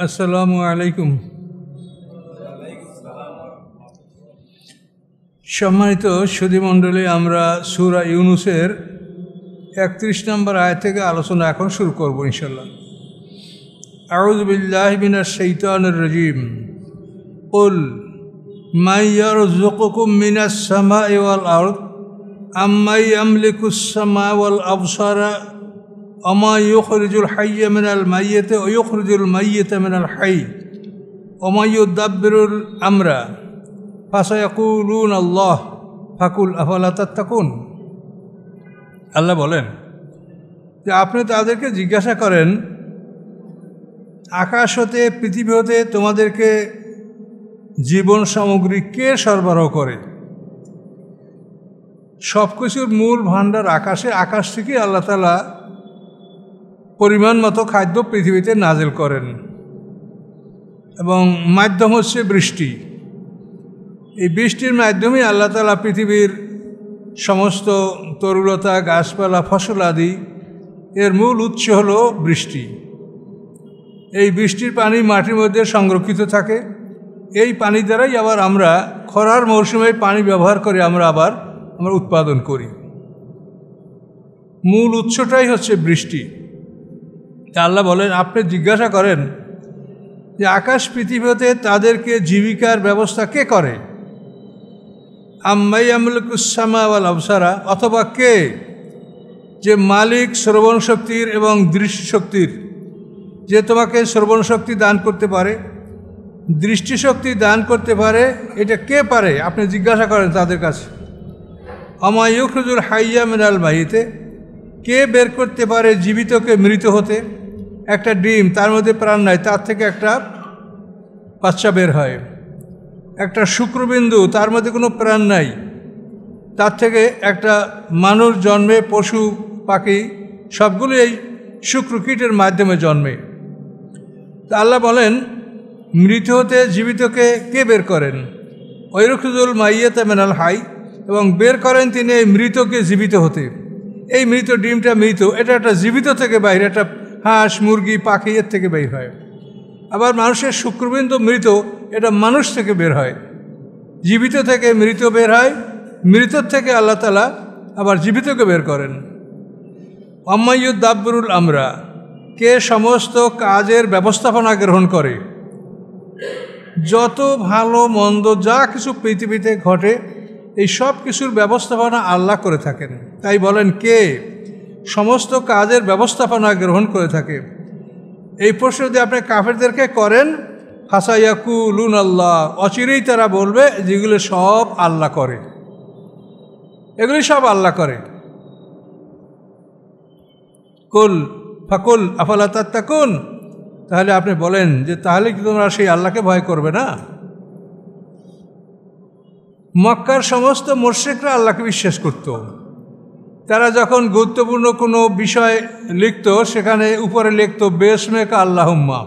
আসসালামু আলাইকুম। সম্মানিত সুধীমণ্ডলী, আমরা সূরা ইউনূসের ৩১ নম্বর আয়াত থেকে আলোচনা এখন শুরু করব ইনশাল্লাহ। আউযু বিল্লাহি মিনাশ শাইতানির রাজীম। কুল মান ইয়ারযুকুকুম মিনাস সামাই ওয়াল আরদ আম্মান ইয়ামলিকুস সামা'a ওয়াল আবসারা ওমা ইউখরিজুল হাইয়্যা মিনাল মাইয়্যিতি ওয়া ইউখরিজুল মাইয়্যিতা মিনাল হাইয়্যি ওমা ইউদাব্বিরুল আমরা ফাসায়াকুলুনা আল্লাহ ফাকুল আফালা তাত্তাকুন। আল্লাহ বলেন যে আপনি তাদেরকে জিজ্ঞাসা করেন, আকাশ হতে পৃথিবী হতে তোমাদেরকে জীবন সামগ্রী কে সরবরাহ করে? সব কিছুর মূল ভাণ্ডার আকাশে। আকাশ থেকে আল্লাহ তাআলা পরিমাণ মতো খাদ্য পৃথিবীতে নাজিল করেন এবং মাধ্যম হচ্ছে বৃষ্টি। এই বৃষ্টির মাধ্যমে আল্লাহ তাআলা পৃথিবীর সমস্ত তরুলতা, গাছপালা, ফসল আদি এর মূল উৎস হলো বৃষ্টি। এই বৃষ্টির পানি মাটির মধ্যে সংরক্ষিত থাকে। এই পানি দ্বারাই আবার আমরা খরার মৌসুমে পানি ব্যবহার করে আমরা উৎপাদন করি। মূল উৎসটাই হচ্ছে বৃষ্টি। আল্লাহ বলেন আপনি জিজ্ঞাসা করেন যে আকাশ পৃথিবীতে তাদেরকে জীবিকার ব্যবস্থা কে করে? আম্মান ইয়ামলিকুস সামা'a ওয়াল আবসারা, অথবা কে যে মালিক শ্রবণ শক্তির এবং দৃষ্টিশক্তির, যে তোমাকে শ্রবণ শক্তি দান করতে পারে, দৃষ্টিশক্তি দান করতে পারে, এটা কে পারে? আপনি জিজ্ঞাসা করেন তাদের কাছে। ওমা ইউখরিজুল হাইয়্যা মিনাল মাইয়্যিতি, কে বের করতে পারে জীবিতকে মৃত হতে? একটা ডিম, তার মধ্যে প্রাণ নাই, তার থেকে একটা বাচ্চা বের হয়। একটা শুক্রবিন্দু, তার মধ্যে কোনো প্রাণ নাই, তার থেকে একটা মানুষ জন্মে, পশু পাখি সবগুলো এই শুক্রকীটের মাধ্যমে জন্মে। তা আল্লাহ বলেন মৃত হতে জীবিতকে কে বের করেন? ওয়াইখরিজুল মাইয়্যিতা মিনাল হাই, এবং বের করেন তিনি এই মৃতকে জীবিত হতে। এই মৃত ডিমটা মৃত, এটা একটা জীবিত থেকে বাইরে, একটা হাঁস, মুরগি, পাখি এর থেকে বের হয়। আবার মানুষের শুক্রবিন্দু মৃত, এটা মানুষ থেকে বের হয়। জীবিত থেকে মৃত বের হয়, মৃতর থেকে আল্লাহ তাআলা আবার জীবিতকে বের করেন। ওম্মা ইউদাব্বিরুল আমরা, কে সমস্ত কাজের ব্যবস্থাপনা গ্রহণ করে? যত ভালো মন্দ যা কিছু পৃথিবীতে ঘটে এই সব কিছুর ব্যবস্থাপনা আল্লাহ করে থাকেন। তাই বলেন কে সমস্ত কাজের ব্যবস্থাপনা গ্রহণ করে থাকে? এই প্রশ্ন যদি আপনি কাফেরদেরকে করেন, ফাসায়াকুলুনা আল্লাহ, অচিরেই তারা বলবে যেগুলো সব আল্লাহ করে, এগুলি সব আল্লাহ করে। কুল ফাকুল আফালা তাত্তাকুন, তাহলে আপনি বলেন যে তাহলে কি তোমরা সেই আল্লাহকে ভয় করবে না? মক্কার সমস্ত মুশরিকরা আল্লাহকে বিশ্বাস করত। তারা যখন গুরুত্বপূর্ণ কোনো বিষয় লিখত, সেখানে উপরে লিখত বিসমিকা আল্লাহুম্মা।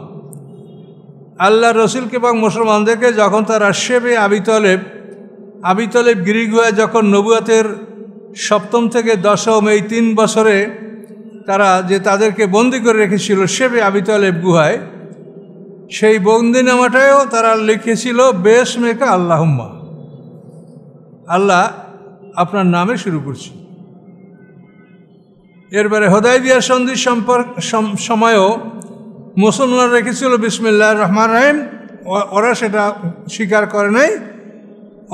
আল্লাহ রসুলকে এবং মুসলমানদেরকে যখন তারা শেবে আবি তলেব গিরিগুহায় যখন নবুয়তের 7ম থেকে 10ম এই 3 বছরে তারা যে তাদেরকে বন্দি করে রেখেছিল শেবে আবি তলেব গুহায়, সেই বন্দিনামাটাও তারা লিখেছিল বিসমিকা আল্লাহুম্মা, আল্লাহ আপনার নামে শুরু করছি। এরপরে হুদায়বিয়ার সন্ধির সময়ও মুসলমানরা রেখেছিল বিসমিল্লাহির রহমানির রহিম, ওরা সেটা স্বীকার করে নাই।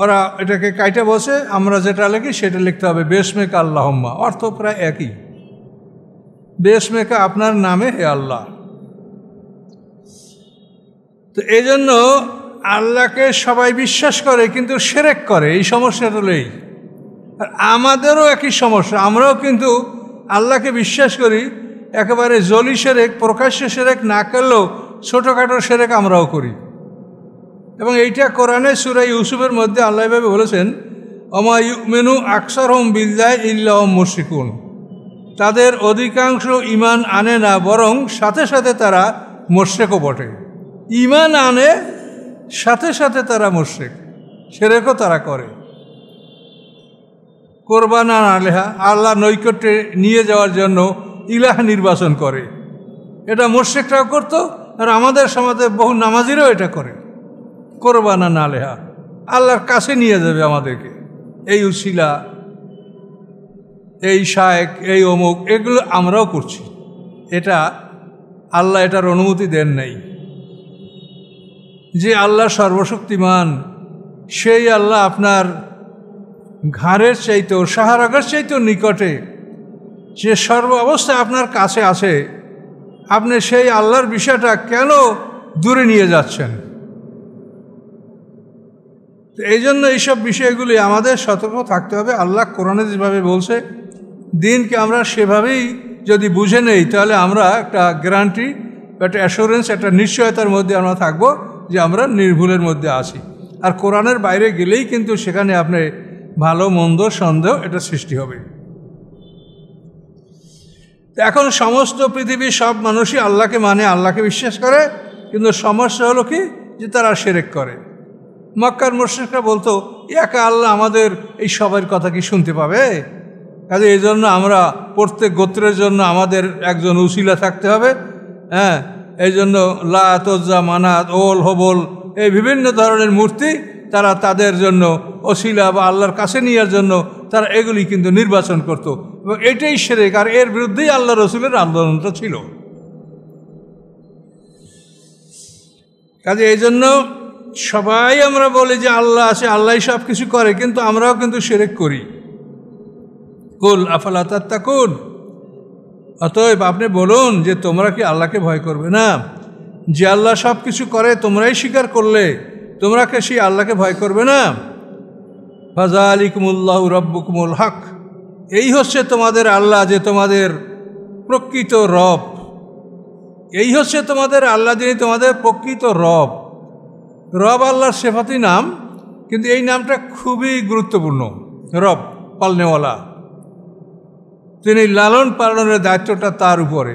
ওরা এটাকে কাইটা বসে আমরা যেটা লিখি সেটা লিখতে হবে বিসমিকা আল্লাহুম্মা, অর্থ প্রায় একই। বিসমিকা আপনার নামে হে আল্লাহ। তো এই জন্য আল্লাহকে সবাই বিশ্বাস করে কিন্তু শিরক করে, এই সমস্যাটা হলেই। আর আমাদেরও একই সমস্যা, আমরাও কিন্তু আল্লাহকে বিশ্বাস করি, একেবারে জলি শিরক, প্রকাশ্য শিরক না করলেও ছোটোখাটো শিরক আমরাও করি। এবং এইটা কোরআনে সূরা ইউসুফের মধ্যে আল্লাহ এভাবে বলেছেন, ওমা ইউমিনু আকসারহুম বিল্লাহি ইল্লা হুম মুশরিকুন, তাদের অধিকাংশ ঈমান আনে না, বরং সাথে সাথে তারা মুশরিকও বটে। ঈমান আনে, সাথে সাথে তারা মুশরিক, শিরকও তারা করে। কোরবান আলেহা, আল্লাহ নৈকট্যে নিয়ে যাওয়ার জন্য ইলাহ নির্বাচন করে, এটা মুশরিকরাও করত, আর আমাদের সমাজে বহু নামাজিরাও এটা করে। কোরবানা না লেহা, আল্লাহর কাছে নিয়ে যাবে আমাদেরকে, এই উসিলা, এই শায়েক, এই অমুক, এগুলো আমরাও করছি। এটা আল্লাহ এটার অনুমতি দেন নাই। যে আল্লাহ সর্বশক্তিমান, সেই আল্লাহ আপনার ঘাড়ের চাইতেও, শাহরাগের চাইতেও নিকটে, যে সর্ব অবস্থায় আপনার কাছে আছে, আপনি সেই আল্লাহর বিষয়টা কেন দূরে নিয়ে যাচ্ছেন? এই জন্য এইসব বিষয়গুলি আমাদের সতর্ক থাকতে হবে। আল্লাহ কোরআনে যেভাবে বলছে, দিনকে আমরা সেভাবেই যদি বুঝে নেই, তাহলে আমরা একটা গ্যারান্টি, একটা অ্যাসুরেন্স, একটা নিশ্চয়তার মধ্যে আমরা থাকবো যে আমরা নির্ভুলের মধ্যে আছি। আর কোরআনের বাইরে গেলেই কিন্তু সেখানে আপনি ভালো মন্দ সন্দেহ এটা সৃষ্টি হবে। এখন সমস্ত পৃথিবীর সব মানুষই আল্লাহকে মানে, আল্লাহকে বিশ্বাস করে, কিন্তু সমস্যা হলো কি, যে তারা শিরক করে। মক্কার মুশরিকরা বলতো, একা আল্লাহ আমাদের এই সবার কথা কি শুনতে পাবে? কাজে এই জন্য আমরা প্রত্যেক গোত্রের জন্য আমাদের একজন উসিলা থাকতে হবে। হ্যাঁ, এই জন্য লাত, উজ্জা, মানাত, ওল, হবল, এই বিভিন্ন ধরনের মূর্তি তারা তাদের জন্য ওসিলা বা আল্লাহর কাছে নেওয়ার জন্য তারা এগুলি কিন্তু নির্বাচন করত, এবং এটাই শিরক। আর এর বিরুদ্ধেই আল্লাহ রসুলের আন্দোলনটা ছিল। কাজে এই জন্য সবাই আমরা বলি যে আল্লাহ আছে, আল্লাহ সব কিছু করে, কিন্তু আমরাও কিন্তু শিরক করি। কুল আফালা তাত্তাকুন, অতএব আপনি বলুন যে তোমরা কি আল্লাহকে ভয় করবে না? যে আল্লাহ সব কিছু করে তোমরাই স্বীকার করলে, তোমরা কি সেই আল্লাহকে ভয় করবে না? ফাযালিকুমুল্লাহু রাব্বুকুমুল হক, এই হচ্ছে তোমাদের আল্লাহ, যে তোমাদের প্রকৃত রব। এই হচ্ছে তোমাদের আল্লাহ, যিনি তোমাদের প্রকৃত রব। রব আল্লাহর সিফাতি নাম, কিন্তু এই নামটা খুবই গুরুত্বপূর্ণ। রব পালনেওয়ালা, তিনি লালন পালনের দায়িত্বটা তার উপরে।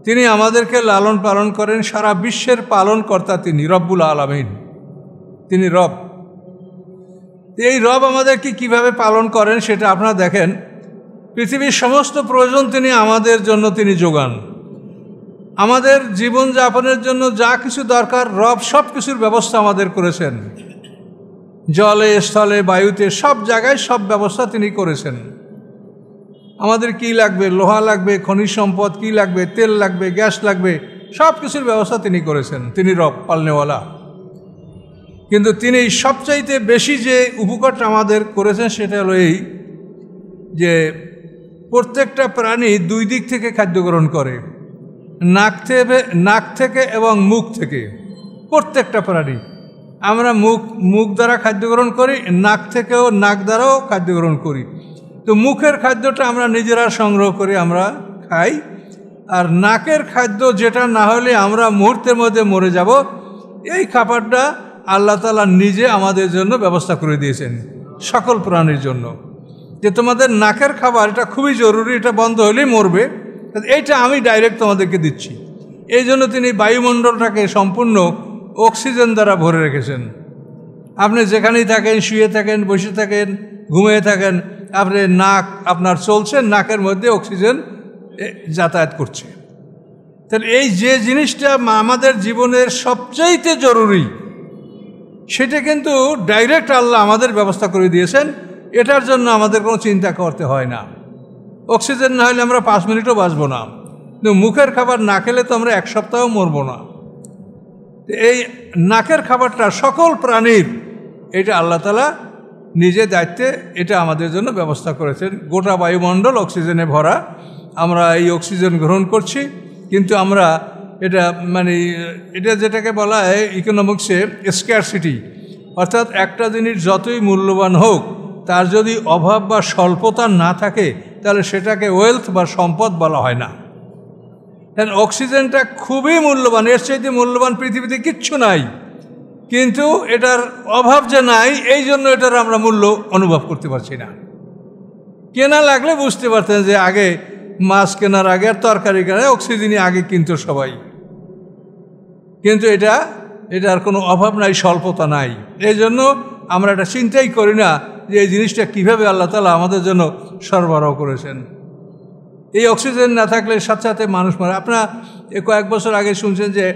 তিনি আমাদেরকে লালন পালন করেন, সারা বিশ্বের পালনকর্তা তিনি, রব্বুল আলামিন, তিনি রব। এই রব আমাদেরকে কিভাবে পালন করেন সেটা আপনারা দেখেন। পৃথিবীর সমস্ত প্রয়োজন তিনি আমাদের জন্য তিনি যোগান। আমাদের জীবনযাপনের জন্য যা কিছু দরকার, রব সব কিছুর ব্যবস্থা আমাদের করেছেন। জলে, স্থলে, বায়ুতে, সব জায়গায় সব ব্যবস্থা তিনি করেছেন। আমাদের কি লাগবে, লোহা লাগবে, খনিজ সম্পদ কি লাগবে, তেল লাগবে, গ্যাস লাগবে, সব কিছুর ব্যবস্থা তিনি করেছেন। তিনি রব পালনেওয়ালা। কিন্তু তিনি সবচাইতে বেশি যে উপকারটা আমাদের করেছেন সেটা হলো এই, যে প্রত্যেকটা প্রাণী দুই দিক থেকে খাদ্য গ্রহণ করে, নাক থেকে এবং মুখ থেকে। প্রত্যেকটা প্রাণী, আমরা মুখ দ্বারা খাদ্য গ্রহণ করি, নাক থেকেও, নাক দ্বারাও খাদ্য গ্রহণ করি। তো মুখের খাদ্যটা আমরা নিজেরা সংগ্রহ করে আমরা খাই, আর নাকের খাদ্য যেটা না হলে আমরা মুহূর্তের মধ্যে মরে যাব, এই খাবারটা আল্লাহ তাআলা নিজে আমাদের জন্য ব্যবস্থা করে দিয়েছেন সকল প্রাণীর জন্য, যে তোমাদের নাকের খাবার এটা খুবই জরুরি, এটা বন্ধ হলেই মরবে, এইটা আমি ডাইরেক্ট তোমাদেরকে দিচ্ছি। এই জন্য তিনি বায়ুমণ্ডলটাকে সম্পূর্ণ অক্সিজেন দ্বারা ভরে রেখেছেন। আপনি যেখানেই থাকেন, শুয়ে থাকেন, বসে থাকেন, ঘুমিয়ে থাকেন, আপনি নাক আপনার চলছে, নাকের মধ্যে অক্সিজেন যাতায়াত করছে। তাহলে এই যে জিনিসটা আমাদের জীবনের সবচাইতে জরুরি, সেটা কিন্তু ডাইরেক্ট আল্লাহ আমাদের ব্যবস্থা করে দিয়েছেন। এটার জন্য আমাদের কোনো চিন্তা করতে হয় না। অক্সিজেন না হলে আমরা 5 মিনিটও বাঁচব না, কিন্তু মুখের খাবার না খেলে তো আমরা 1 সপ্তাহও মরব না। এই নাকের খাবারটা সকল প্রাণীর, এটা আল্লাহ তাআলা নিজে দায়িত্বে এটা আমাদের জন্য ব্যবস্থা করেছেন। গোটা বায়ুমণ্ডল অক্সিজেনে ভরা, আমরা এই অক্সিজেন গ্রহণ করছি, কিন্তু আমরা এটা এটা যেটাকে বলা হয় ইকোনমিক্সে স্ক্যারসিটি, অর্থাৎ একটা জিনিস যতই মূল্যবান হোক, তার যদি অভাব বা স্বল্পতা না থাকে, তাহলে সেটাকে ওয়েলথ বা সম্পদ বলা হয় না। কারণ অক্সিজেনটা খুবই মূল্যবান, এর চাইতে মূল্যবান পৃথিবীতে কিচ্ছু নাই, কিন্তু এটার অভাব যে নাই, এই জন্য এটার আমরা মূল্য অনুভব করতে পারছি না। কেনা লাগলে বুঝতে পারতেন যে আগে মাছ কেনার আগে আর তরকারি কেনার অক্সিজেনই আগে কিনতো সবাই, কিন্তু এটার কোনো অভাব নাই, স্বল্পতা নাই। এই জন্য আমরা এটা চিন্তাই করি না যে এই জিনিসটা কীভাবে আল্লাহ তাআলা আমাদের জন্য সরবরাহ করেছেন। এই অক্সিজেন না থাকলে সাথে সাথে মানুষ মারে। আপনারা কয়েক বছর আগে শুনছেন যে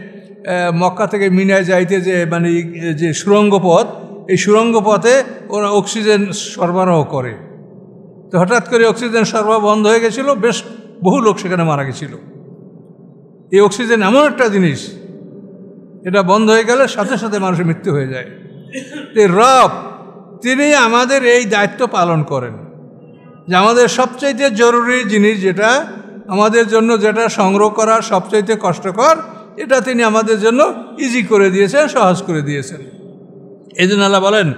মক্কা থেকে মিনায় যাইতে যে মানে যে সুড়ঙ্গ পথ, এই সুড়ঙ্গ পথে ওরা অক্সিজেন সরবরাহ করে। তো হঠাৎ করে অক্সিজেন সরবরাহ বন্ধ হয়ে গেছিল, বেশ বহু লোক সেখানে মারা গেছিল। এই অক্সিজেন এমন একটা জিনিস, এটা বন্ধ হয়ে গেলে সাথে সাথে মানুষের মৃত্যু হয়ে যায়। তো রব তিনি আমাদের এই দায়িত্ব পালন করেন যে আমাদের সবচাইতে জরুরি জিনিস যেটা আমাদের জন্য, যেটা সংগ্রহ করা সবচাইতে কষ্টকর, এটা তিনি আমাদের জন্য ইজি করে দিয়েছেন, সহজ করে দিয়েছেন। এই জন্য আল্লাহ বলেন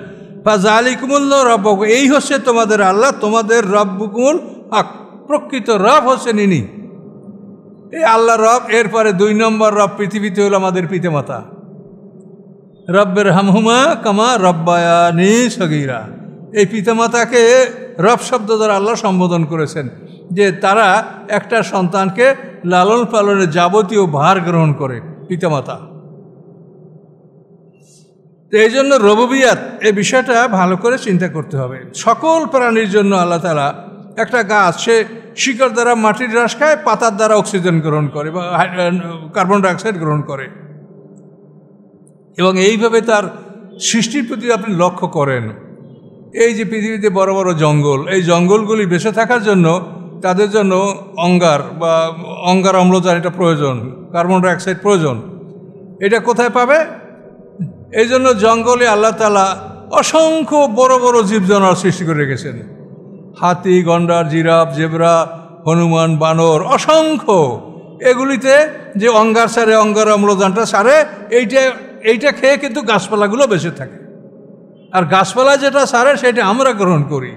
ফাযালিকুমুল্লাহ রাব্বুকুম, এই হচ্ছে তোমাদের আল্লাহ, তোমাদের রব্বুকুমুল হক, প্রকৃত রব হচ্ছেন ইনি, এই আল্লাহ রব। এরপরে 2 নম্বর রব পৃথিবীতে হলো আমাদের পিতামাতা। রব্বের হামহুমা কামা রব্বায়ানি সগীরা, এই পিতামাতাকে রব শব্দ দ্বারা আল্লাহ সম্বোধন করেছেন যে তারা একটা সন্তানকে লালন পালনের যাবতীয় ভার গ্রহণ করে, পিতামাতা। তো এই জন্য রুবুবিয়াত এই বিষয়টা ভালো করে চিন্তা করতে হবে। সকল প্রাণীর জন্য আল্লাহ তাআলা, একটা গাছ সে শিকড় দ্বারা মাটির হ্রাস খায়, পাতার দ্বারা অক্সিজেন গ্রহণ করে বা কার্বন ডাইঅক্সাইড গ্রহণ করে, এবং এইভাবে তার সৃষ্টির প্রতি আপনি লক্ষ্য করেন। এই যে পৃথিবীতে বড় বড় জঙ্গল, এই জঙ্গলগুলি বেঁচে থাকার জন্য তাদের জন্য অঙ্গার অম্লজান এটা প্রয়োজন, কার্বন ডাইঅক্সাইড প্রয়োজন। এটা কোথায় পাবে? এই জন্য জঙ্গলে আল্লাহ তাআলা অসংখ্য বড় বড় জীবজন্তু সৃষ্টি করে রেখেছেন। হাতি, গন্ডার, জিরাফ, জেব্রা, হনুমান, বানর, অসংখ্য। এগুলিতে যে অঙ্গার সারে, অঙ্গার অম্লজানটা সারে, এইটা খেয়ে কিন্তু গাছপালাগুলো বেঁচে থাকে। আর গাছপালা যেটা সারে সেটা আমরা গ্রহণ করি।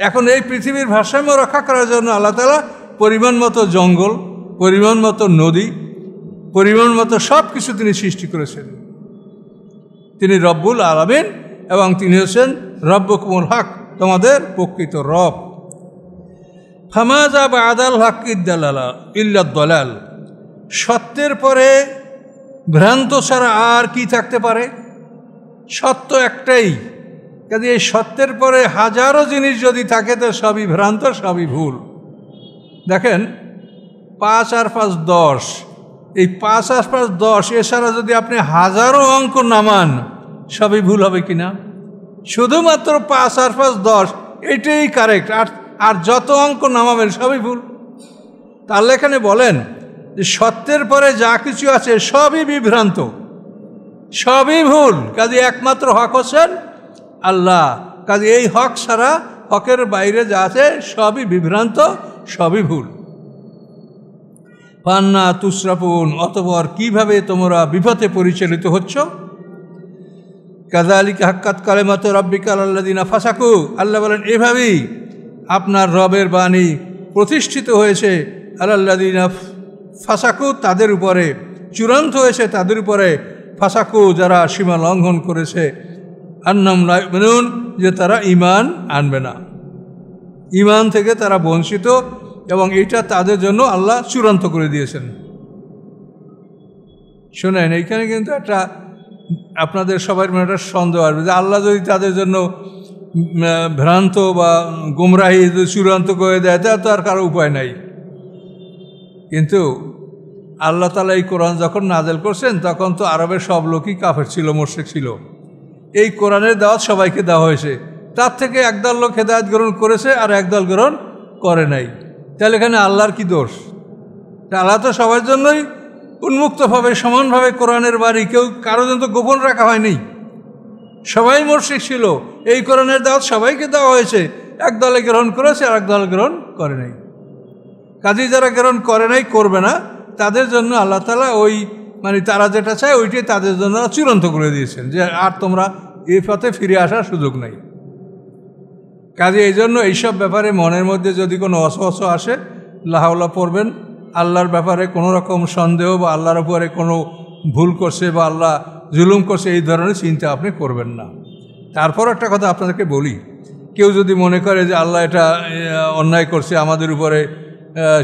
এখন এই পৃথিবীর ভারসাম্য রক্ষা করার জন্য আল্লাহ তাআলা পরিমাণ মতো জঙ্গল, পরিমাণ মতো নদী, পরিমাণ মতো সব কিছু তিনি সৃষ্টি করেছেন। তিনি রব্বুল আলামিন এবং তিনি হচ্ছেন রব্বুকুমুল হক, তোমাদের প্রকৃত রব। ফামাযা বা'দাল হাক্কি ইল্লা দালাল, সত্যের পরে ভ্রান্ত ছাড়া আর কি থাকতে পারে? সত্য একটাই, কাজে এই সত্যের পরে হাজারো জিনিস যদি থাকে তো সবই ভ্রান্ত, সবই ভুল। দেখেন 5 আর 5 10, এই 5 আর 5 10 এছাড়া যদি আপনি হাজারো অঙ্ক নামান সবই ভুল হবে কিনা? শুধুমাত্র 5 আর 5 10 এটাই কারেক্ট, আর যত অঙ্ক নামাবেন সবই ভুল। তাহলে এখানে বলেন যে সত্যের পরে যা কিছু আছে সবই বিভ্রান্ত, সবই ভুল। কাজে একমাত্র হক হচ্ছেন আল্লাহ। কাজে এই হক ছাড়া, হকের বাইরে যা আছে সবই বিভ্রান্ত, সবই ভুল। পান্না তুসরাফুন, অতঃপর কিভাবে তোমরা বিপথে পরিচালিত হচ্ছ? কাযালিকা হাক্কাত কালিমাতু রাব্বিকা আলাল্লাযিনা ফাসাকু, আল্লাহ বলেন এভাবেই আপনার রবের বাণী প্রতিষ্ঠিত হয়েছে আলাল্লাযিনা ফাসাকু, তাদের উপরে চূড়ান্ত হয়েছে, তাদের উপরে ফাসাকু যারা সীমা লঙ্ঘন করেছে, আন্নাহুম লা ইউমিনুন, যে তারা ঈমান আনবে না, ঈমান থেকে তারা বঞ্চিত, এবং এটা তাদের জন্য আল্লাহ চূড়ান্ত করে দিয়েছেন। শোনেন, এইখানে কিন্তু একটা আপনাদের সবার মনে একটা সন্দেহ আসবে যে আল্লাহ যদি তাদের জন্য ভ্রান্ত বা গুমরাহি চূড়ান্ত করে দেয় তা তো আর কারো উপায় নাই। কিন্তু আল্লাহ তাআলা এই কোরআন যখন নাজেল করছেন তখন তো আরবের সব লোকই কাফের ছিল, মুশরিক ছিল। এই কোরআনের দাওয়াত সবাইকে দেওয়া হয়েছে, তার থেকে একদল লোক হেদায়েত গ্রহণ করেছে আর একদল গ্রহণ করে নাই। তাহলে এখানে আল্লাহর কি দোষ? আল্লাহ তো সবার জন্যই উন্মুক্তভাবে সমানভাবে কোরআনের বাণী কেউ কারো জন্য গোপন রাখা হয়নি, সবাই মুশরিক ছিল। এই কোরআনের দাওয়াত সবাইকে দেওয়া হয়েছে, এক দলে গ্রহণ করেছে আর এক দল গ্রহণ করে নাই। কাজেই যারা গ্রহণ করে নাই, করবে না, তাদের জন্য আল্লাহ তাআলা ওই তারা যেটা চায় ওইটাই তাদের জন্য চূড়ান্ত করে দিয়েছেন যে আর তোমরা এই পথে ফিরে আসার সুযোগ নাই। কাজে এই জন্য এইসব ব্যাপারে মনের মধ্যে যদি কোনো অসহস আসে, লা হাওলা পড়বেন। আল্লাহর ব্যাপারে কোনো রকম সন্দেহ বা আল্লাহর উপরে কোনো ভুল করছে বা আল্লাহ জুলুম করছে এই ধরনের চিন্তা আপনি করবেন না। তারপর একটা কথা আপনাদেরকে বলি, কেউ যদি মনে করে যে আল্লাহ এটা অন্যায় করছে আমাদের উপরে,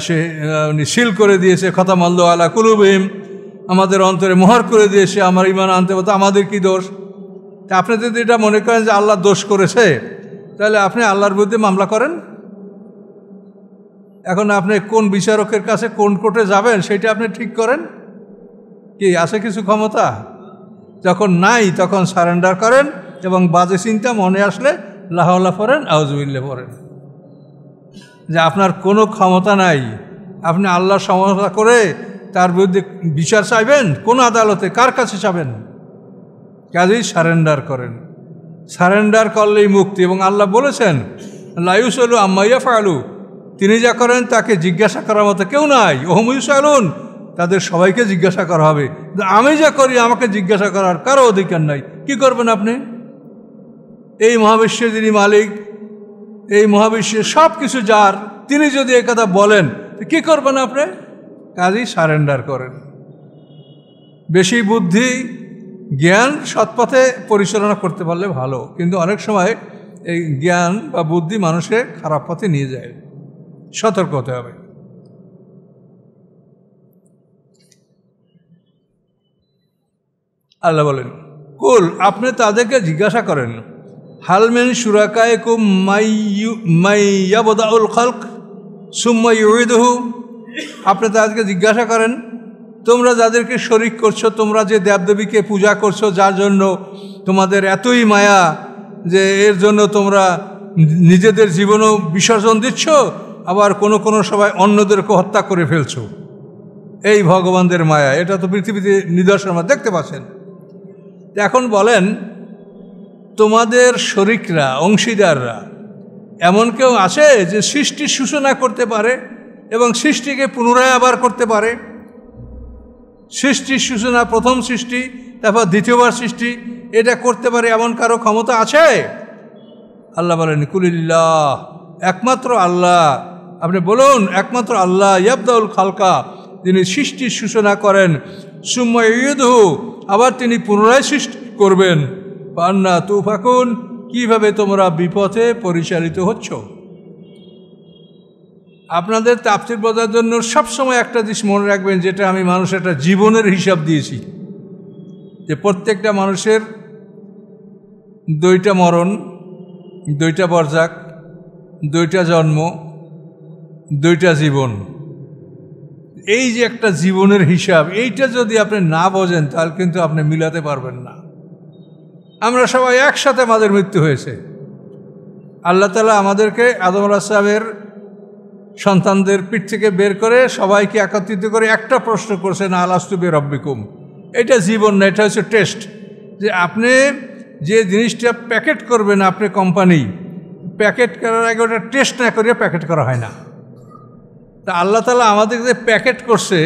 সে সিল করে দিয়েছে, খতামাল্লাহু আলা কুলুবিহিম, আমাদের অন্তরে মোহর করে দিয়েছে, আমার ঈমান আনতে হতো, আমাদের কি দোষ? তা আপনি যদি এটা মনে করেন যে আল্লাহ দোষ করেছে, তাহলে আপনি আল্লাহর বিরুদ্ধে মামলা করেন, এখন আপনি কোন বিচারকের কাছে কোন কোর্টে যাবেন সেটা আপনি ঠিক করেন। কি আছে কিছু ক্ষমতা? যখন নাই তখন সারেন্ডার করেন এবং বাজে চিন্তা মনে আসলে লাহলা পড়েন, আউযুবিল্লাহ পড়েন, যে আপনার কোনো ক্ষমতা নাই। আপনি আল্লাহর সমালোচনা করে তার বিরুদ্ধে বিচার চাইবেন কোন আদালতে, কার কাছে চাবেন? কাজেই সারেন্ডার করেন। সারেন্ডার করলেই মুক্তি। এবং আল্লাহ বলেছেন লা ইউসালু আম্মা ইয়াফআলু, তিনি যা করেন তাকে জিজ্ঞাসা করার মতো কেউ নাই। ওহুম ইউসালুন, তাদের সবাইকে জিজ্ঞাসা করা হবে। আমি যা করি আমাকে জিজ্ঞাসা করার কারো অধিকার নাই। কি করবেন আপনি? এই মহাবিশ্বের যিনি মালিক, এই মহাবিশ্বের সব কিছু যার, তিনি যদি এই কথা বলেন কি করবেন আপনি? কাজেই সারেন্ডার করেন। বেশি বুদ্ধি জ্ঞান সৎপথে পরিচালনা করতে পারলে ভালো, কিন্তু অনেক সময় এই জ্ঞান বা বুদ্ধি মানুষকে খারাপ পথে নিয়ে যায়। সতর্ক হতে হবে। আল্লাহ বলেন কুল, আপনি তাদেরকে জিজ্ঞাসা করেন হালমিন শুরাকায়কুম মাইয়াবদাউল খালক সুম্মা ইউঈদুহু, আপনি তাদেরকে জিজ্ঞাসা করেন তোমরা যাদেরকে শরিক করছো, তোমরা যে দেবদেবীকে পূজা করছো, যার জন্য তোমাদের এতই মায়া যে এর জন্য তোমরা নিজেদের জীবনও বিসর্জন দিচ্ছ, আবার কোনো কোনো সময় অন্যদেরকে হত্যা করে ফেলছো। এই ভগবানদের মায়া, এটা তো পৃথিবীতে নিদর্শন আমরা দেখতে পাচ্ছেন। এখন বলেন তোমাদের শরিকরা, অংশীদাররা এমন কেউ আছে যে সৃষ্টির সূচনা করতে পারে এবং সৃষ্টিকে পুনরায় আবার করতে পারে? সৃষ্টির সূচনা, প্রথম সৃষ্টি, তারপর দ্বিতীয়বার সৃষ্টি, এটা করতে পারে এমন কারো ক্ষমতা আছে? আল্লাহ বলেন কুলিল্লাহ, একমাত্র আল্লাহ। আপনি বলুন একমাত্র আল্লাহ ইয়াবদাউল খালকা, তিনি সৃষ্টির সূচনা করেন, সুম্মা ইউঈদুহু, আবার তিনি পুনরায় সৃষ্টি করবেন। ফান্না তুফাকুন, কিভাবে তোমরা বিপথে পরিচালিত হচ্ছ? আপনাদের তাফসীর বোঝার জন্য সবসময় একটা জিনিস মনে রাখবেন, যেটা আমি মানুষের একটা জীবনের হিসাব দিয়েছি, যে প্রত্যেকটা মানুষের দুইটা মরণ, দুইটা বরজাক, দুইটা জন্ম, দুইটা জীবন। এই যে একটা জীবনের হিসাব, এইটা যদি আপনি না বোঝেন তাহলে কিন্তু আপনি মিলাতে পারবেন না। আমরা সবাই একসাথে আমাদের মৃত্যু হয়েছে। আল্লাহ তাআলা আমাদেরকে আদম আলাইহিস সালামের সন্তানদের পিঠ থেকে বের করে সবাইকে একত্রিত করে একটা প্রশ্ন করছেন, আলাস্তু বিরাব্বিকুম। এটা জীবন না, এটা হচ্ছে টেস্ট। যে আপনি যে জিনিসটা প্যাকেট করবেন, আপনি কোম্পানি প্যাকেট করার আগে ওটা টেস্ট না করিয়ে প্যাকেট করা হয় না। তা আল্লাহ তাআলা আমাদের যে প্যাকেট করছে,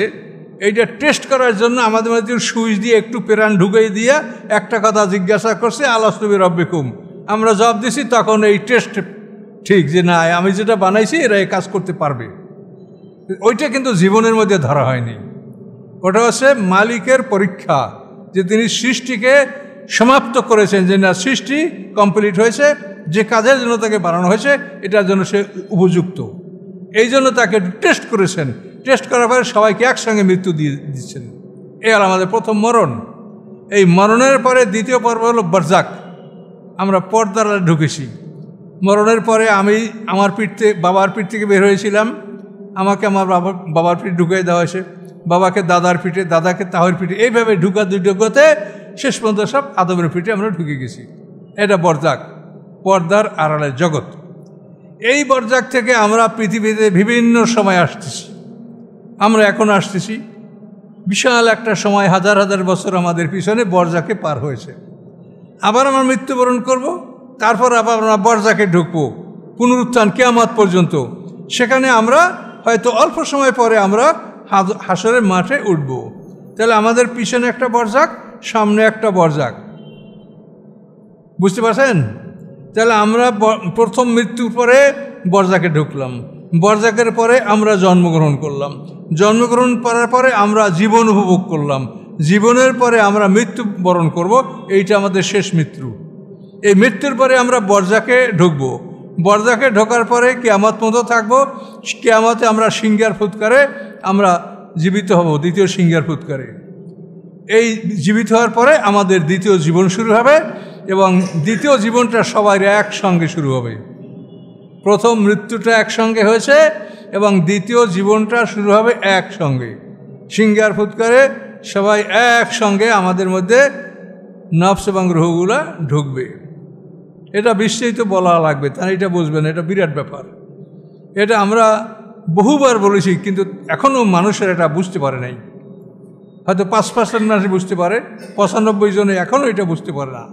এইটা টেস্ট করার জন্য আমাদের মধ্যে সুইচ দিয়ে একটু প্রেরণ ঢুকিয়ে দিয়ে একটা কথা জিজ্ঞাসা করছে, আলাস্তু বিরাব্বিকুম। আমরা জবাব দিছি, তখন এই টেস্ট ঠিক যে না, আমি যেটা বানাইছি এরা এই কাজ করতে পারবে। ওইটা কিন্তু জীবনের মধ্যে ধরা হয়নি। ওটা হচ্ছে মালিকের পরীক্ষা, যে তিনি সৃষ্টিকে সমাপ্ত করেছেন, যে না সৃষ্টি কমপ্লিট হয়েছে, যে কাজের জন্য তাকে বানানো হয়েছে এটার জন্য সে উপযুক্ত, এই জন্য তাকে টেস্ট করেছেন। টেস্ট করার পরে সবাইকে একসঙ্গে মৃত্যু দিয়ে দিচ্ছেন। এই আর আমাদের প্রথম মরণ। এই মরণের পরে দ্বিতীয় পর্ব হলো বরজাক। আমরা পর্দার ঢুকেছি। মরণের পরে আমি আমার বাবার পিঠ থেকে বের হয়েছিলাম, আমাকে আমার বাবার পিঠ ঢুকিয়ে দেওয়া হয়েছে, বাবাকে দাদার পিঠে, দাদাকে তাহের পিঠে, এইভাবে ঢুকাতে শেষ পর্যন্ত সব আদমের পিঠে আমরা ঢুকে গেছি। এটা বরজাক, পর্দার আড়ালের জগৎ। এই বরজাক থেকে আমরা পৃথিবীতে বিভিন্ন সময় আসতেছি। আমরা এখন আসতেছি, বিশাল একটা সময়, হাজার হাজার বছর আমাদের পিছনে বরজাকে পার হয়েছে। আবার আমরা মৃত্যুবরণ করব, তারপর আবার আমরা বরজাকে ঢুকবো, পুনরুত্থান কিয়ামত পর্যন্ত। সেখানে আমরা হয়তো অল্প সময় পরে আমরা হাসরের মাঠে উঠব। তাহলে আমাদের পিছনে একটা বরজাক, সামনে একটা বরজাক, বুঝতে পারছেন? তাহলে আমরা প্রথম মৃত্যুর পরে বরজাকে ঢুকলাম, বরজাকের পরে আমরা জন্মগ্রহণ করলাম, জন্মগ্রহণ করার পরে আমরা জীবন উপভোগ করলাম, জীবনের পরে আমরা মৃত্যু বরণ করব। এইটা আমাদের শেষ মৃত্যু। এই মৃত্যুর পরে আমরা বরজাকে ঢুকব, বরজাকে ঢোকার পরে কিয়ামত পর্যন্ত থাকবো। কিয়ামতে আমরা সিংহার ফুৎকারে আমরা জীবিত হব, দ্বিতীয় সিংহার ফুৎকারে। এই জীবিত হওয়ার পরে আমাদের দ্বিতীয় জীবন শুরু হবে, এবং দ্বিতীয় জীবনটা সবাই একসঙ্গে শুরু হবে। প্রথম মৃত্যুটা একসঙ্গে হয়েছে, এবং দ্বিতীয় জীবনটা শুরু হবে একসঙ্গে। সিঙ্গার ফুৎকারে সবাই একসঙ্গে আমাদের মধ্যে নফস এবং রুহগুলা ঢুকবে। এটা বিস্তারিত বলা লাগবে, তারা এটা বুঝবেন, এটা বিরাট ব্যাপার। এটা আমরা বহুবার বলেছি, কিন্তু এখনও মানুষের এটা বুঝতে পারে নাই। হয়তো 5% মানুষ বুঝতে পারে, 95 জনে এখনও এটা বুঝতে পারে না।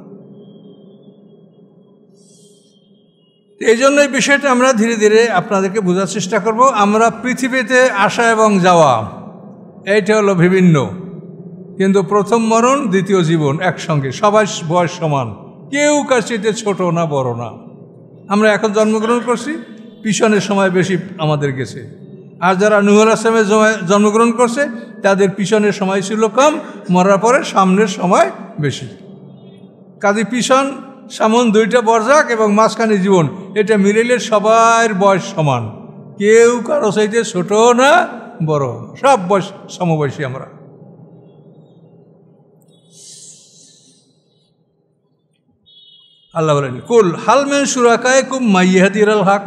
এই জন্য এই বিষয়টা আমরা ধীরে ধীরে আপনাদেরকে বোঝার চেষ্টা করব। আমরা পৃথিবীতে আসা এবং যাওয়া এইটা হলো বিভিন্ন, কিন্তু প্রথম মরণ দ্বিতীয় জীবন একসঙ্গে, সবাই বয়স সমান, কেউ কার চেয়ে ছোট না বড় না। আমরা এখন জন্মগ্রহণ করছি, পিছনের সময় বেশি আমাদের গেছে। আর যারা নূহ আলাইহিস সালামের জন্মগ্রহণ করছে তাদের পিছনের সময় ছিল কম, মরার পরে সামনের সময় বেশি। কাজে পিছন সামন দুইটা বরজাক এবং মাঝখানে জীবন, এটা মিলাইলে সবার বয়স সমান, কেউ কারো চাইতে ছোট না বড়, সব বয়স সমবয়সী আমরা। আল্লাহ বলেন, কুল হাল মিন শুরাকাইকুম মান ইয়াহদিল হক,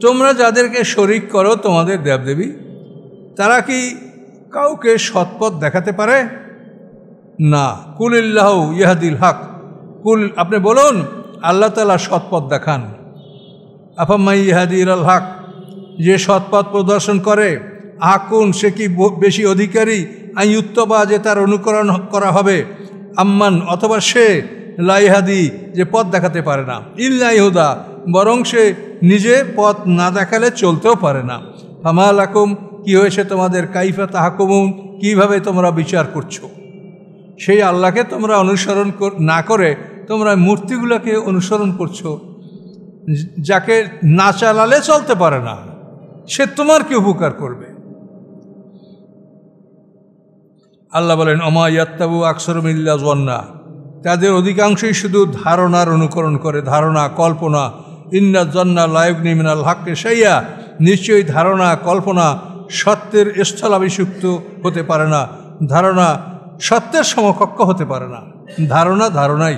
তোমরা যাদেরকে শরিক করো তোমাদের দেবদেবী, তারা কি কাউকে সৎপথ দেখাতে পারে না? কুলিল্লাহু ইয়াহদিল হক, কুল আপনি বলুন আল্লাহ তাআলা সৎপথ দেখান। আফাম্মান ইয়াহদিল হক, যে সৎপথ প্রদর্শন করে, আকুন সে কি বেশি অধিকারী, আইয়ুত্তবা যে তার অনুকরণ করা হবে, আম্মান অথবা সে লাইহাদি যে পথ দেখাতে পারে না, ইল্লা ইহুদা বরং সে নিজে পথ না দেখালে চলতেও পারে না। ফামা লাকুম কি হয়েছে তোমাদের, কাইফা তাহকুমুন কিভাবে তোমরা বিচার করছো। সেই আল্লাহকে তোমরা অনুসরণ না করে তোমরা মূর্তিগুলোকে অনুসরণ করছো, যাকে না চালালে চলতে পারে না, সে তোমার কি উপকার করবে। আল্লাহ বলেন, অমা ইয়াত্তাবু আকসারুহুম ইল্লা যন্না, তাদের অধিকাংশই শুধু ধারণার অনুকরণ করে, ধারণা কল্পনা। ইন্না যন্না লা ইগনি মিনাল হাক্কি শাইয়া, নিশ্চয়ই ধারণা কল্পনা সত্যের স্থলাভিষিক্ত হতে পারে না, ধারণা সত্যের সমকক্ষ হতে পারে না, ধারণা ধারণাই।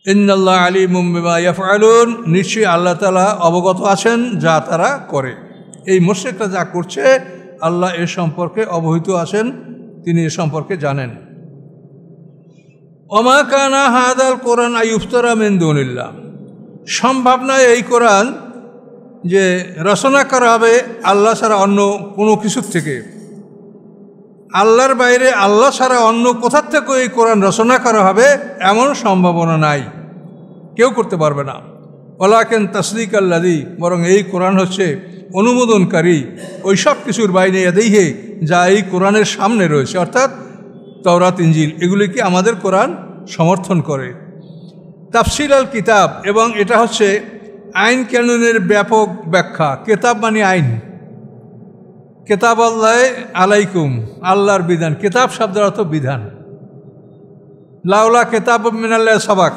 ইন্নাল্লাহ আলিমুম বিমা ইয়াফআলুন, নিশ্চয়ই আল্লাহ তাআলা অবগত আছেন যা তারা করে। এই মুশরিকরা যা করছে আল্লাহ এ সম্পর্কে অবহিত আছেন, তিনি এ সম্পর্কে জানেন। ওমা কানা হাদাল কোরআন আইয়ুফতারা মিন দুনিল্লাহ, সম্ভব নয় এই কোরআন যে রচনা করা হবে আল্লাহ ছাড়া অন্য কোনো কিছুর থেকে। আল্লাহর বাইরে আল্লাহ ছাড়া অন্য কোথার থেকে এই কোরআন রচনা করা হবে এমন সম্ভাবনা নাই, কেউ করতে পারবে না। ওয়ালাকিন তাসদিক আল্লাযী, বরং এই কোরআন হচ্ছে অনুমোদনকারী ওই সব কিছুর বাইরে ইয়াদাইহি, যা এই কোরআনের সামনে রয়েছে, অর্থাৎ তাওরাত ইনজিল, এগুলিকে আমাদের কোরআন সমর্থন করে। তাফসিল আল কিতাব, এবং এটা হচ্ছে আইন কানুনের ব্যাপক ব্যাখ্যা। কেতাব মানে আইন, কেতাব আল্লাহ আলাইকুম, আল্লাহর বিধান। কেতাব শব্দের অর্থ বিধান। লাউলা কেতাব মিনাল্লাহ সাবাক,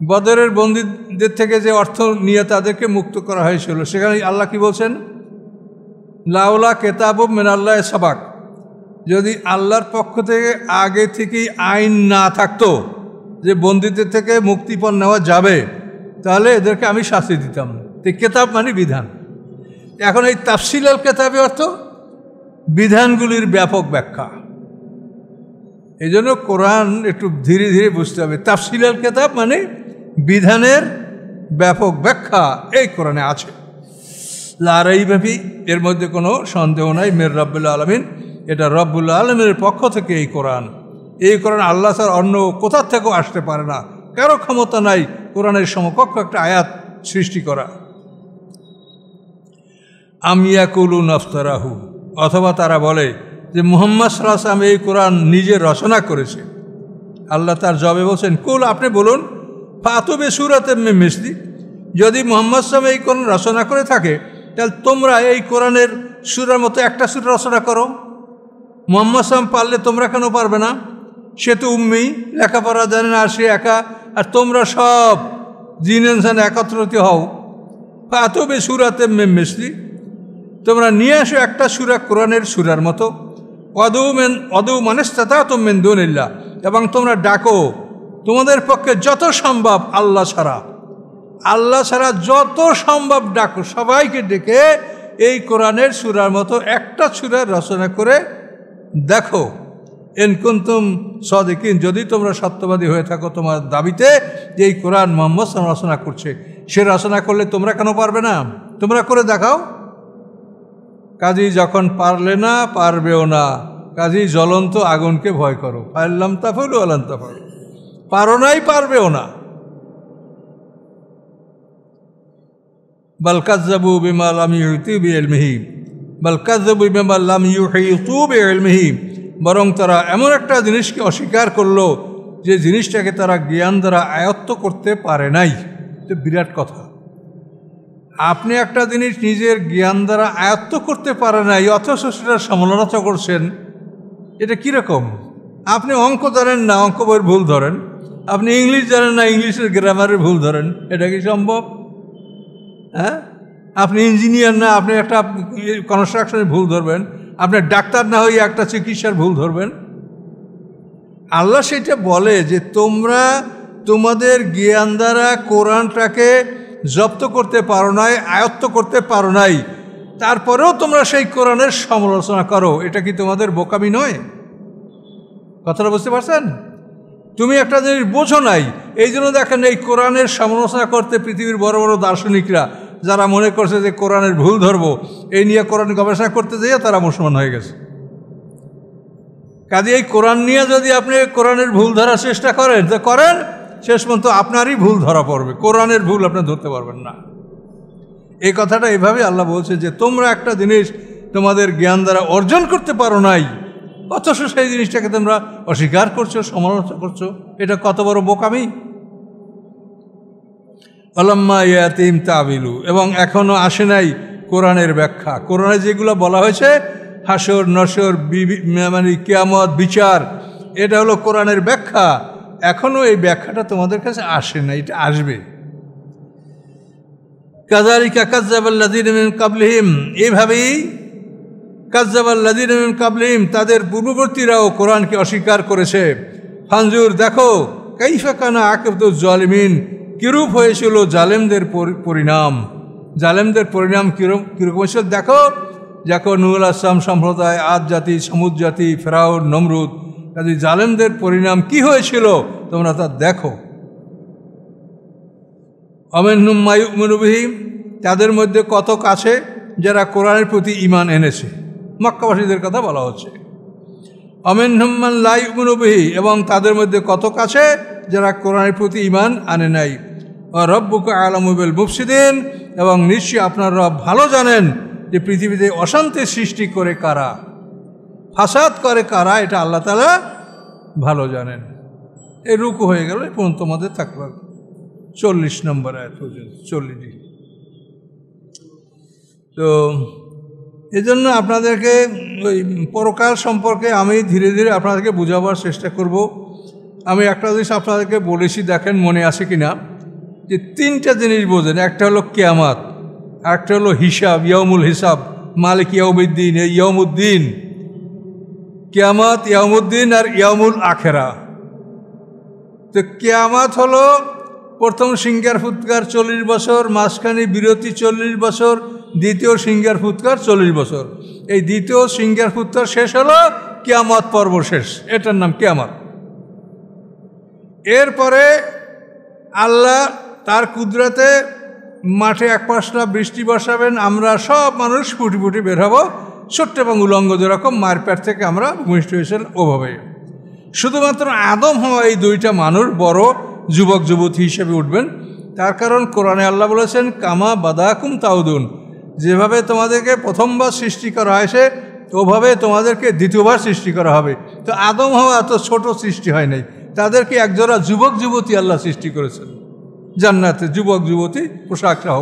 বদরের বন্দীদের থেকে যে অর্থ নিয়ে তাদেরকে মুক্ত করা হয়েছিল, সেখানে আল্লাহ কি বলছেন, লাউলা কেতাব মিনাল্লাহ সাবাক, যদি আল্লাহর পক্ষ থেকে আগে থেকেই আইন না থাকতো যে বন্দীদের থেকে মুক্তিপণ নেওয়া যাবে, তাহলে এদেরকে আমি শাস্তি দিতাম। তো কেতাব মানে বিধান। এখন এই তাফসিল আল কেতাবের অর্থ বিধানগুলির ব্যাপক ব্যাখ্যা। এই জন্য কোরআন একটু ধীরে ধীরে বুঝতে হবে। তাফসিল আল কেতাব মানে বিধানের ব্যাপক ব্যাখ্যা এই কোরআনে আছে। লা রাইবা ফি, এর মধ্যে কোনো সন্দেহ নাই। মির রাব্বুল আলামিন, এটা রব্বুল আলামিনের পক্ষ থেকে এই কোরআন। এই কোরআন আল্লাহ ছাড়া অন্য কোথার থেকেও আসতে পারে না, কারো ক্ষমতা নাই কোরআনের সমকক্ষ একটা আয়াত সৃষ্টি করা। আম ইয়াকুলুন আফতারাহু, অথবা তারা বলে যে মুহাম্মদ সাল্লাল্লাহু আলাইহি ওয়াসাল্লাম এই কোরআন নিজে রচনা করেছে। আল্লাহ তার জবাবে বলছেন, কুল আপনি বলুন, ফাতু বিসূরাতিন মিন মিসলি, যদি মুহাম্মদ সাল্লাল্লাহু আলাইহি ওয়াসাল্লাম এই কোরআন রচনা করে থাকে তাহলে তোমরা এই কোরআনের সূরার মতো একটা সূরা রচনা করো। মুহাম্মদ সাল্লাল্লাহু আলাইহি ওয়াসাল্লাম পারলে তোমরা কেন পারবে না? সে তো উম্মি, লেখাপড়া জানে না, সে একা, আর তোমরা সব জিন ইনসান একত্রিত হও। ফাতু বিসূরাতিন মিন মিসলি, তোমরা নিয়ে আসো একটা সূরা কোরআনের সূরার মতো। ওয়াদু মানিস্তাতাতুম মিন দুনিল্লাহ, এবং তোমরা ডাকো তোমাদের পক্ষে যত সম্ভব আল্লাহ ছাড়া যত সম্ভব ডাকো, সবাইকে ডেকে এই কোরআনের সূরার মতো একটা সূরা রচনা করে দেখো। ইন কুনতুম সাদিকিন, যদি তোমরা সত্যবাদী হয়ে থাকো তোমার দাবিতে যে এই কোরআন মুহাম্মদ রচনা করছে। সে রচনা করলে তোমরা কেন পারবে না? তোমরা করে দেখাও। কাজী যখন পারলে না, পারবেও না, কাজী জ্বলন্ত আগুনকে ভয় করো। ফাইল্লাম তাফালু আলান তাফালু, পারো নাই, পারবেও না। বাল কাযযাবু বিমা লাম ইউহিতু বিইলমিহি, বাল কাযযাবু বিমা লাম ইউহিতু বিইলমিহি, বরং তারা এমন একটা জিনিসকে অস্বীকার করলো যে জিনিসটাকে তারা জ্ঞান দ্বারা আয়ত্ত করতে পারে নাই। এটা বিরাট কথা। আপনি একটা জিনিস নিজের জ্ঞান দ্বারা আয়ত্ত করতে পারে নাই, অথচ সেটার সমালোচনা করছেন, এটা কীরকম? আপনি অঙ্ক জানেন না, অঙ্ক বইয়ের ভুল ধরেন। আপনি ইংলিশ জানেন না, ইংলিশের গ্রামারের ভুল ধরেন। এটা কি সম্ভব? হ্যাঁ, আপনি ইঞ্জিনিয়ার না, আপনি একটা কনস্ট্রাকশনের ভুল ধরবেন। আপনি ডাক্তার না হয়ে একটা চিকিৎসার ভুল ধরবেন। আল্লাহ সেটা বলে যে তোমরা তোমাদের জ্ঞান দ্বারা কোরআনটাকে জব্দ করতে পারো নাই, আয়ত্ত করতে পারো নাই, তারপরেও তোমরা সেই কোরআনের সমালোচনা করো। এটা কি তোমাদের বোকামি নয়? কথাটা বুঝতে পারছেন? তুমি একটা জিনিস বোঝো নাই, এই জন্য দেখেন এই কোরআনের সমালোচনা করতে পৃথিবীর বড় বড় দার্শনিকরা যারা মনে করছে যে কোরআনের ভুল ধরবো, এই নিয়ে কোরআন গবেষণা করতে যেয়ে তারা মুসলমান হয়ে গেছে। কাজে এই কোরআন নিয়ে যদি আপনি কোরআনের ভুল ধরার চেষ্টা করেন তো করেন, শেষ পর্যন্ত আপনারই ভুল ধরা পড়বে, কোরআনের ভুল আপনি ধরতে পারবেন না। এই কথাটা এভাবে আল্লাহ বলছে যে তোমরা একটা জিনিস তোমাদের জ্ঞান দ্বারা অর্জন করতে পারো নাই, অথচ সেই জিনিসটাকে তোমরা অস্বীকার করছো, সমালোচনা করছো। এটা কত বড় বোকামি! আলাম্মা ইয়াতিম তাবিলু, এবং এখনও আসে নাই কোরআনের ব্যাখ্যা। কোরআনে যেগুলো বলা হয়েছে হাসর নসর মানে কিয়ামত বিচার, এটা হলো কোরআনের ব্যাখ্যা। এখনও এই ব্যাখ্যাটা তোমাদের কাছে আসে না, এটা আসবে। কাযালিকা কাযযাবাল্লাযীনা মিন ক্বাবলিহিম, এইভাবেই কাযযাবাল্লাযীনা মিন ক্বাবলিহিম, তাদের পূর্ববর্তীরাও কোরআনকে অস্বীকার করেছে। ফানজুর, দেখো, কাইফা কানা আকিবাতুজ জালিমিন, কিরূপ হয়েছিল জালেমদের পরিণাম। জালেমদের পরিণাম কিরকম হয়েছিল দেখো। যখন নূহ আলাইহিস সালাম সম্প্রদায়, আদ জাতি, সমুদ জাতি, ফেরাউন, নমরুদ, কাজে জালেমদের পরিণাম কি হয়েছিল তোমরা তা দেখো। অমিনহুম মা ইউমিনু বিহি, তাদের মধ্যে কত কাছে যারা কোরআনের প্রতি ঈমান এনেছে। মক্কাবাসীদের কথা বলা হচ্ছে। অমিনহুম মান লা ইউমিনু বিহি, এবং তাদের মধ্যে কত কাছে যারা কোরআনের প্রতি ঈমান আনে নাই। ওয়া রাব্বুকা আ'লামু বিল মুফসিদিন, এবং নিশ্চয়ই আপনার রব ভালো জানেন যে পৃথিবীতে অশান্তি সৃষ্টি করে কারা, ফাসাদ করে কারা, এটা আল্লাহ তাআলা ভালো জানেন। এই রুকু হয়ে গেল, এখন তোমাদের থাকবে 40 নম্বর আয়াত পর্যন্ত, 40। তো এজন্য আপনাদেরকে ওই পরকাল সম্পর্কে আমি ধীরে ধীরে আপনাদেরকে বোঝাবার চেষ্টা করব। আমি একটা জিনিস আপনাদেরকে বলেছি, দেখেন মনে আছে কিনা, যে 3টা জিনিস বোঝেন। একটা হলো কিয়ামত, আরেকটা হলো হিসাব, ইয়াউমুল হিসাব, মালিক ইয়াউমিদ্দিন, এই ইয়াউমুদ্দিন, কিয়ামত, ইয়াউমুদ্দিন আর ইয়াউমুল আখেরা। তো কিয়ামত হলো প্রথম সিঙ্গার ফুৎকার 40 বছর, মাঝখানে বিরতি 40 বছর, দ্বিতীয় সিঙ্গার ফুৎকার 40 বছর। এই দ্বিতীয় সিঙ্গার ফুৎকার শেষ হলো, কিয়ামত পর্ব শেষ, এটার নাম কিয়ামত। এরপরে আল্লাহ তার কুদরতে মাঠে এক পাশটা বৃষ্টি বসাবেন, আমরা সব মানুষ ফুটি ফুটি বের হব, ছোট্ট এবং উলঙ্গ, যেরকম মায়ের পেট থেকে আমরা ভূমিষ্ঠ হয়েছেন ওভাবে। শুধুমাত্র আদম হওয়া এই 2টা মানুষ বড় যুবক যুবতী হিসেবে উঠবেন। তার কারণ কোরআনে আল্লাহ বলেছেন কামা বাদাকুম তাউদুন, যেভাবে তোমাদেরকে প্রথমবার সৃষ্টি করা হয়েছে ওভাবে তোমাদেরকে দ্বিতীয়বার সৃষ্টি করা হবে। তো আদম হওয়া এত ছোট সৃষ্টি হয় নাই, তাদেরকে একজোড়া যুবক যুবতী আল্লাহ সৃষ্টি করেছেন জান্নাতে, যুবক যুবতী পোশাক সহ।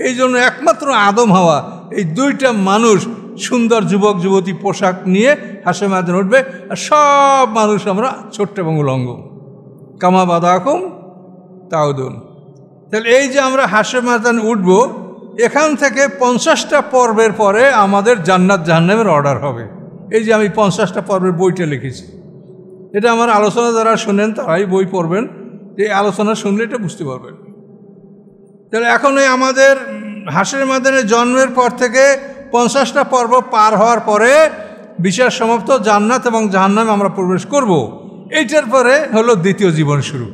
এই জন্য একমাত্র আদম হওয়া এই 2টা মানুষ সুন্দর যুবক যুবতী পোশাক নিয়ে হাসে ময়দানে উঠবে, আর সব মানুষ আমরা ছোট্ট এবং উলঙ্গ। কামা বাদাকুম তাউদুন। তাহলে এই যে আমরা হাসে ময়দানে উঠব, এখান থেকে 50টা পর্বের পরে আমাদের জান্নাত জাহান্নামের অর্ডার হবে। এই যে আমি 50টা পর্বের বইটা লিখেছি, এটা আমার আলোচনা যারা শোনেন তারাই বই পড়বেন, এই আলোচনা শুনলে এটা বুঝতে পারবেন। তাহলে এখন এই আমাদের হাসরের ময়দানে জন্মের পর থেকে 50টা পর্ব পার হওয়ার পরে বিচার সমাপ্ত, জান্নাত এবং জাহান্নামে আমরা প্রবেশ করব। এইটার পরে হলো দ্বিতীয় জীবন শুরু।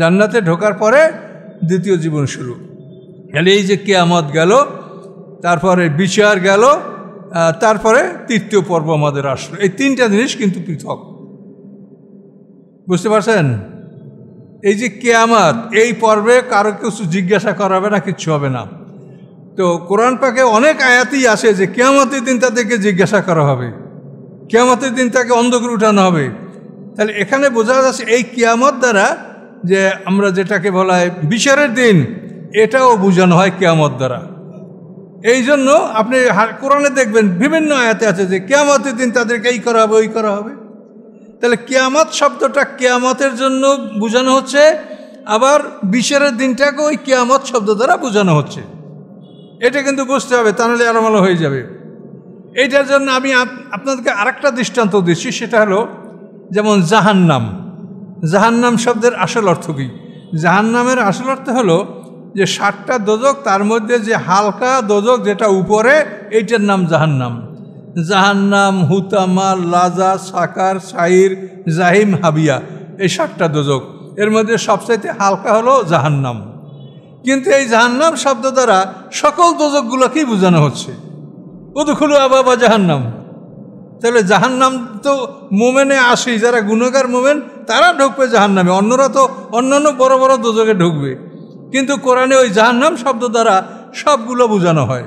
জান্নাতে ঢোকার পরে দ্বিতীয় জীবন শুরু। তাহলে এই যে কিয়ামত গেল, তারপরে বিচার গেল, তারপরে তৃতীয় পর্ব আমাদের আসলো। এই তিনটা জিনিস কিন্তু পৃথক, বুঝতে পারছেন? এই যে কিয়ামত, এই পর্বে কারো কিছু জিজ্ঞাসা করাবে না, কিচ্ছু হবে না। তো কোরআন পাকে অনেক আয়াতই আছে যে কিয়ামতের দিন তাদেরকে জিজ্ঞাসা করা হবে, কিয়ামতের দিন তাকে অন্ধকারে উঠানো হবে। তাহলে এখানে বোঝা যাচ্ছে এই কিয়ামত দ্বারা যে আমরা যেটাকে বলা হয় বিচারের দিন, এটাও বোঝানো হয় কিয়ামত দ্বারা। এই জন্য আপনি কোরআনে দেখবেন বিভিন্ন আয়াতে আছে যে কিয়ামতের দিন তাদেরকে এই করা হবে, ওই করা হবে। তাহলে কিয়ামত শব্দটা কিয়ামতের জন্য বোঝানো হচ্ছে, আবার বিচারের দিনটাকে ওই কিয়ামত শব্দ দ্বারা বোঝানো হচ্ছে। এটা কিন্তু বুঝতে হবে, তা নাহলে আলোমালো হয়ে যাবে। এইটার জন্য আমি আপনাদেরকে আরেকটা দৃষ্টান্ত দিচ্ছি, সেটা হলো যেমন জাহান্নাম। জাহান্নাম শব্দের আসল অর্থ কী? জাহান্নামের আসল অর্থ হলো যে 7টা দোজক, তার মধ্যে যে হালকা দোজক যেটা উপরে, এইটার নাম জাহান্নাম। জাহান্নাম, হুতামা, লাজা, সাকার, সাইর, জাহিম, হাবিয়া, এই 7টা দোজক। এর মধ্যে সবচাইতে হালকা হলো জাহান্নাম। কিন্তু এই জাহান্নাম শব্দ দ্বারা সকল দোজকগুলোকেই বোঝানো হচ্ছে। উদখুলু আবাবা জাহান্নাম। তাহলে জাহান্নাম তো মোমেনে আসি, যারা গুণগার মোমেন তারা ঢুকবে জাহান্নামে, অন্যরা তো অন্যান্য বড় বড় দোজকে ঢুকবে। কিন্তু কোরআনে ওই জাহান্নাম শব্দ দ্বারা সবগুলো বোঝানো হয়।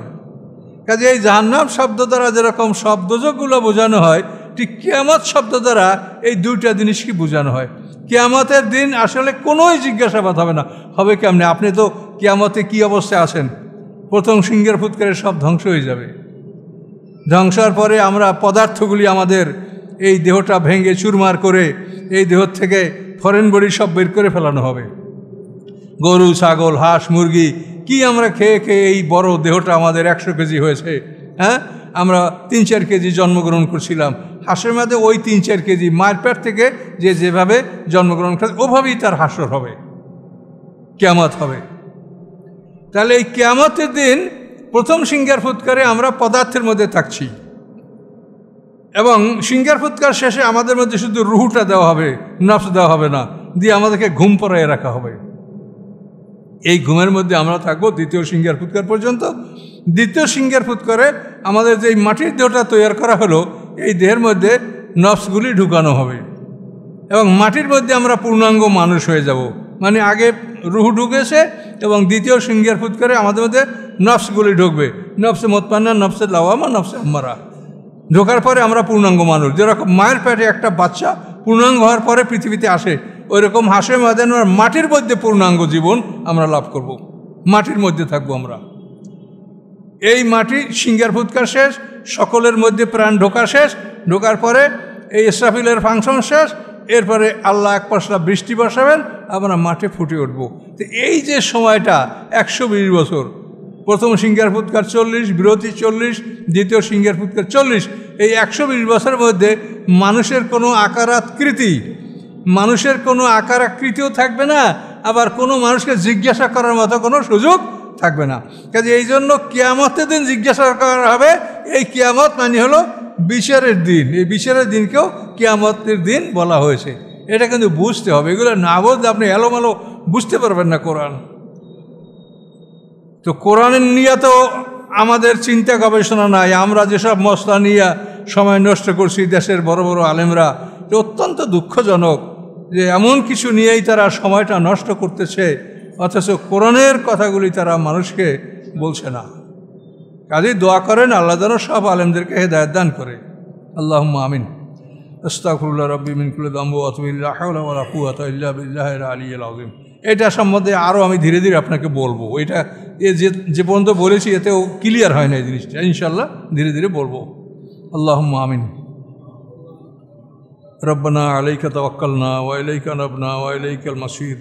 কাজে এই জাহান্নাম শব্দ দ্বারা যেরকম সব দোজকগুলো বোঝানো হয়, ঠিক কিয়ামত শব্দ দ্বারা এই দুইটা জিনিসকে বোঝানো হয়। কিয়ামতের দিন আসলে কোনোই জিজ্ঞাসাবাদ হবে না। হবে কেমনে? আপনি তো কিয়ামতে কি অবস্থায় আছেন? প্রথম সিংহের ফুৎকারে সব ধ্বংস হয়ে যাবে। ধ্বংস হওয়ার পরে আমরা পদার্থগুলি আমাদের এই দেহটা ভেঙে চুরমার করে এই দেহ থেকে ফরেন বডি সব বের করে ফেলানো হবে। গরু, ছাগল, হাঁস, মুরগি কি আমরা খেয়ে খেয়ে এই বড় দেহটা আমাদের 100 কেজি হয়েছে। হ্যাঁ, আমরা 3-4 কেজি জন্মগ্রহণ করছিলাম। হাঁসের মধ্যে ওই 3-4 কেজি মায়ের পেট থেকে যে যেভাবে জন্মগ্রহণ করে ওভাবেই তার হাসর হবে, কিয়ামত হবে। তাহলে এই কিয়ামতের দিন প্রথম সিংহের ফুৎকারে আমরা পদার্থের মধ্যে থাকছি, এবং সিংহের ফুৎকার শেষে আমাদের মধ্যে শুধু রুহুটা দেওয়া হবে, নফস দেওয়া হবে না, দিয়ে আমাদেরকে ঘুম পড়াইয়ে রাখা হবে। এই ঘুমের মধ্যে আমরা থাকবো দ্বিতীয় সিংহের ফুৎকার পর্যন্ত। দ্বিতীয় সিংহের ফুৎকারে আমাদের যে মাটির দেহটা তৈরি করা হলো, এই দেহের মধ্যে নফসগুলি ঢুকানো হবে, এবং মাটির মধ্যে আমরা পূর্ণাঙ্গ মানুষ হয়ে যাব। মানে আগে রুহু ঢুকেছে, এবং দ্বিতীয় সিংহের ফুৎকারে আমাদের মধ্যে নফসগুলি ঢুকবে। নফসে মুতমাইন্না, নফসে লাওয়ামা, নফসে আম্মারা ঢোকার পরে আমরা পূর্ণাঙ্গ মানুষ। যেরকম মায়ের পেটে একটা বাচ্চা পূর্ণাঙ্গ হওয়ার পরে পৃথিবীতে আসে, ওই রকম হাসে ময়দানের মাটির মধ্যে পূর্ণাঙ্গ জীবন আমরা লাভ করব। মাটির মধ্যে থাকবো আমরা। এই মাটি সিংহের ফুৎকার শেষ, সকলের মধ্যে প্রাণ ঢোকা শেষ। ঢোকার পরে এই ইসরাফিলের ফাংশন শেষ। এরপরে আল্লাহ এক পশলা বৃষ্টি বসাবেন, আমরা মাঠে ফুটে উঠব। তো এই যে সময়টা 120 বছর, প্রথম সিংহের ফুৎকার 40, বিরতি 40, দ্বিতীয় সিংহের ফুৎকার 40, এই 120 বছরের মধ্যে মানুষের কোনো আকার আকৃতিও থাকবে না, আবার কোনো মানুষকে জিজ্ঞাসা করার মতো কোনো সুযোগ থাকবে না। কাজে এই জন্য কিয়ামতের দিন জিজ্ঞাসা করা হবে। এই কিয়ামত মানে হলো বিচারের দিন। এই বিচারের দিনকেও কিয়ামতের দিন বলা হয়েছে। এটা কিন্তু বুঝতে হবে, এগুলো না বুঝলে আপনি এলোমেলো বুঝতে পারবেন না কোরআন। তো কোরআনের নিয়ে তো আমাদের চিন্তা গবেষণা নাই। আমরা যেসব মশলা নিয়ে সময় নষ্ট করছি দেশের বড় বড় আলেমরা, তো অত্যন্ত দুঃখজনক যে এমন কিছু নিয়েই তারা সময়টা নষ্ট করতেছে, অথচ কোরআনের কথাগুলি তারা মানুষকে বলছে না। কাজেই দোয়া করেন আল্লাহ যেন সব আলেমদেরকে হেদায়েত দান করে। আল্লাহুম্মা আমিন। আস্তাগফিরুল্লাহ রাব্বি মিন কুল্লি যামবি ওয়া আতুবু ইলাইহি, লা হাওলা ওয়া লা কুওয়াতা ইল্লা বিল্লাহিল আলিয়্যিল আযীম। এটা সম্বন্ধে আরও আমি ধীরে ধীরে আপনাকে বলবো। এটা যে পর্যন্ত বলেছি এতেও ক্লিয়ার হয় না এই জিনিসটা, ইনশাআল্লাহ ধীরে ধীরে বলবো। আল্লাহুম্মা আমিন। রব্বানা আলাইকা তাওয়াক্কালনা ওয়া ইলাইকা আনাবনা ওয়া ইলাইকাল মাসির।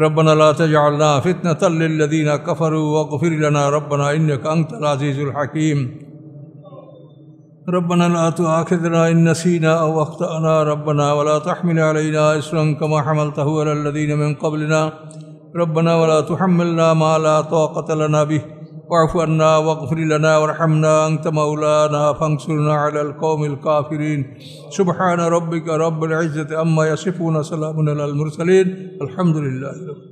রব্বানা লা তাজআলনা ফিতনাতাল লিল্লাযীনা কাফারু ওয়াগফির লানা রব্বানা ইন্নাকা আনতাল আজিজুল হাকীম। ربنا لا تؤاخذنا إن نسينا أو أخطأنا ربنا ولا تحمل علينا إصرا كما حملته على الذين من قبلنا ربنا ولا تحملنا ما لا طاقة لنا به واعف عنا واغفر لنا وارحمنا أنت مولانا فانصرنا على القوم الكافرين سبحان ربك رب العزة عما يصفون سلام على المرسلين الحمد لله رب